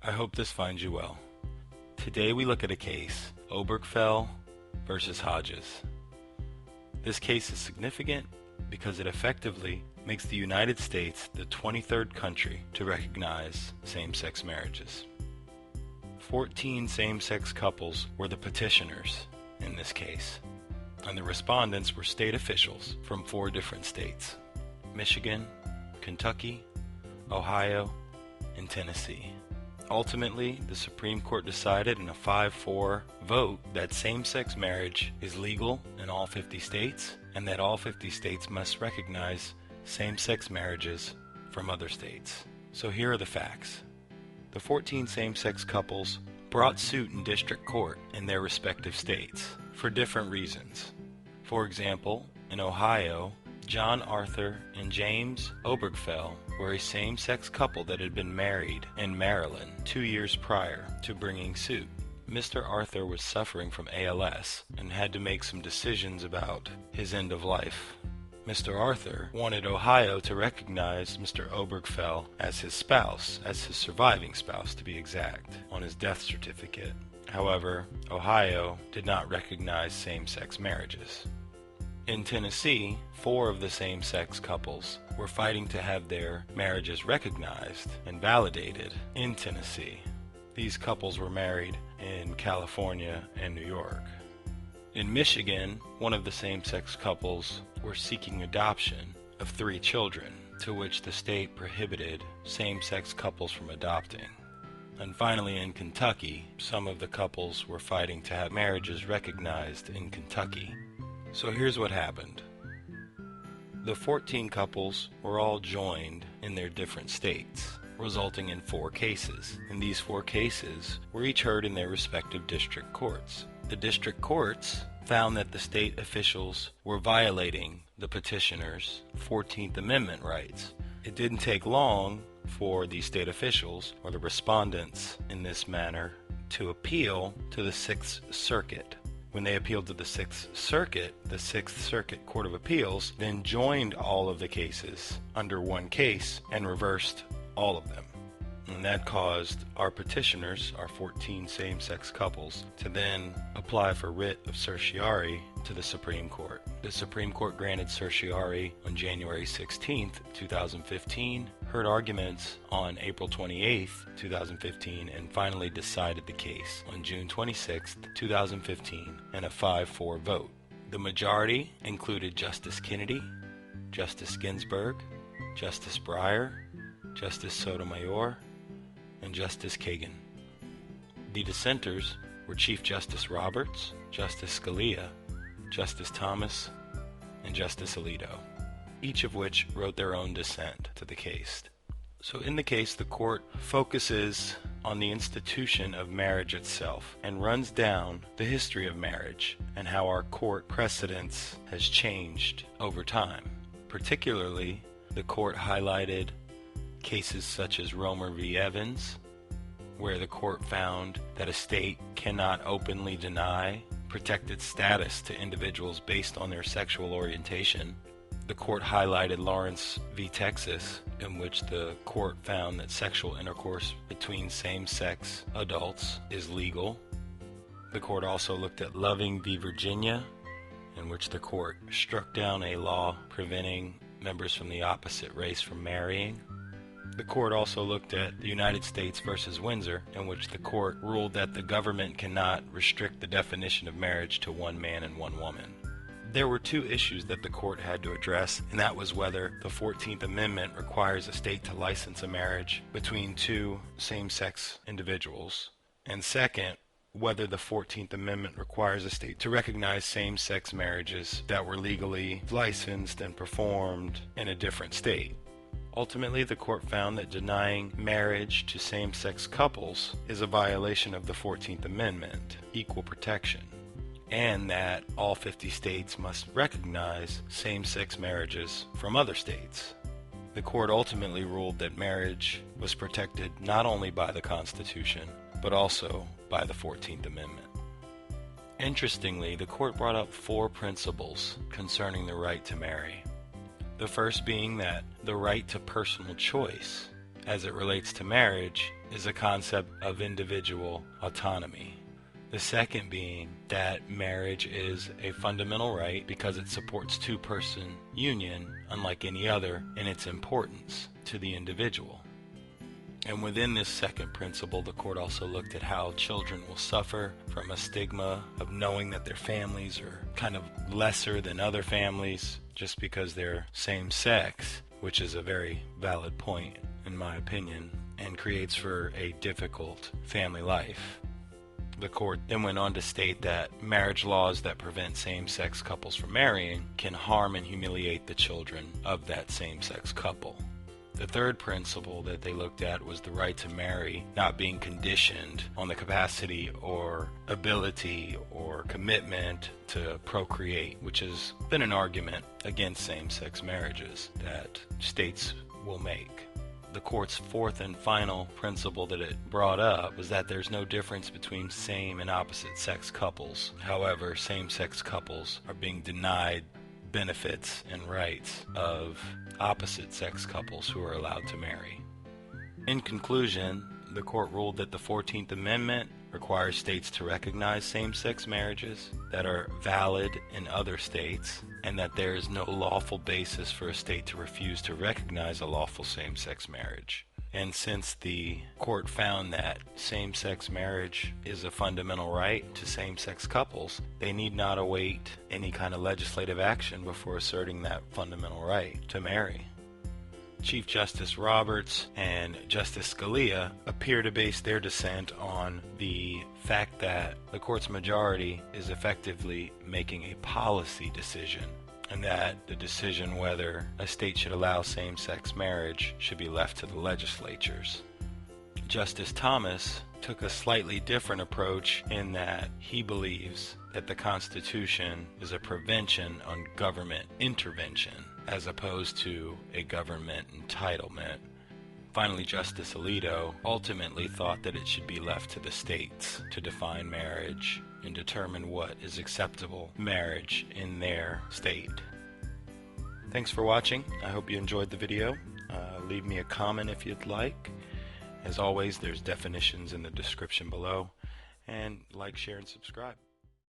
I hope this finds you well. Today we look at a case, Obergefell versus Hodges. This case is significant because it effectively makes the United States the 23rd country to recognize same-sex marriages. 14 same-sex couples were the petitioners in this case, and the respondents were state officials from 4 different states: Michigan, Kentucky, Ohio, and Tennessee. Ultimately, the Supreme Court decided in a 5-4 vote that same-sex marriage is legal in all 50 states and that all 50 states must recognize same-sex marriages from other states. So here are the facts. The 14 same-sex couples brought suit in district court in their respective states for different reasons. For example, in Ohio, John Arthur and James Obergefell were a same-sex couple that had been married in Maryland 2 years prior to bringing suit. Mr. Arthur was suffering from ALS and had to make some decisions about his end of life. Mr. Arthur wanted Ohio to recognize Mr. Obergefell as his spouse, as his surviving spouse to be exact, on his death certificate. However, Ohio did not recognize same-sex marriages. In Tennessee, 4 of the same-sex couples were fighting to have their marriages recognized and validated in Tennessee. These couples were married in California and New York. In Michigan, one of the same-sex couples were seeking adoption of 3 children, to which the state prohibited same-sex couples from adopting. And finally, in Kentucky, some of the couples were fighting to have marriages recognized in Kentucky. So here's what happened. The 14 couples were all joined in their different states, resulting in 4 cases. And these 4 cases were each heard in their respective district courts. The district courts found that the state officials were violating the petitioners' 14th Amendment rights. It didn't take long for the state officials, or the respondents in this matter, to appeal to the 6th Circuit. When they appealed to the 6th Circuit, the 6th Circuit Court of Appeals then joined all of the cases under one case and reversed all of them. And that caused our petitioners, our 14 same-sex couples, to then apply for writ of certiorari to the Supreme Court. The Supreme Court granted certiorari on January 16, 2015, heard arguments on April 28, 2015, and finally decided the case on June 26, 2015, in a 5-4 vote. The majority included Justice Kennedy, Justice Ginsburg, Justice Breyer, Justice Sotomayor, and Justice Kagan. The dissenters were Chief Justice Roberts, Justice Scalia, Justice Thomas, and Justice Alito, each of which wrote their own dissent to the case. So in the case, the court focuses on the institution of marriage itself and runs down the history of marriage and how our court precedents has changed over time. Particularly, the court highlighted cases such as Romer v. Evans, where the court found that a state cannot openly deny protected status to individuals based on their sexual orientation. The court highlighted Lawrence v. Texas, in which the court found that sexual intercourse between same-sex adults is legal. The court also looked at Loving v. Virginia, in which the court struck down a law preventing members from the opposite race from marrying. The court also looked at the United States versus Windsor, in which the court ruled that the government cannot restrict the definition of marriage to one man and one woman. There were 2 issues that the court had to address, and that was whether the 14th Amendment requires a state to license a marriage between 2 same-sex individuals, and second, whether the 14th Amendment requires a state to recognize same-sex marriages that were legally licensed and performed in a different state. Ultimately, the court found that denying marriage to same-sex couples is a violation of the 14th Amendment, equal protection, and that all 50 states must recognize same-sex marriages from other states. The court ultimately ruled that marriage was protected not only by the Constitution, but also by the 14th Amendment. Interestingly, the court brought up 4 principles concerning the right to marry. The first being that the right to personal choice as it relates to marriage is a concept of individual autonomy. The second being that marriage is a fundamental right because it supports two-person union unlike any other in its importance to the individual. And within this second principle, the court also looked at how children will suffer from a stigma of knowing that their families are kind of lesser than other families just because they're same sex, which is a very valid point in my opinion, and creates for a difficult family life. The court then went on to state that marriage laws that prevent same-sex couples from marrying can harm and humiliate the children of that same-sex couple. The third principle that they looked at was the right to marry not being conditioned on the capacity or ability or commitment to procreate, which has been an argument against same-sex marriages that states will make. The court's fourth and final principle that it brought up was that there's no difference between same and opposite sex couples. However, same-sex couples are being denied benefits and rights of opposite sex couples who are allowed to marry. In conclusion, the court ruled that the 14th Amendment requires states to recognize same-sex marriages that are valid in other states, and that there is no lawful basis for a state to refuse to recognize a lawful same-sex marriage. And since the court found that same-sex marriage is a fundamental right to same-sex couples, they need not await any kind of legislative action before asserting that fundamental right to marry. Chief Justice Roberts and Justice Scalia appear to base their dissent on the fact that the court's majority is effectively making a policy decision, and that the decision whether a state should allow same-sex marriage should be left to the legislatures. Justice Thomas took a slightly different approach in that he believes that the Constitution is a prevention on government intervention as opposed to a government entitlement. Finally, Justice Alito ultimately thought that it should be left to the states to define marriage and determine what is acceptable marriage in their state. Thanks for watching. I hope you enjoyed the video. Leave me a comment if you'd like. As always, there's definitions in the description below. And like, share, and subscribe.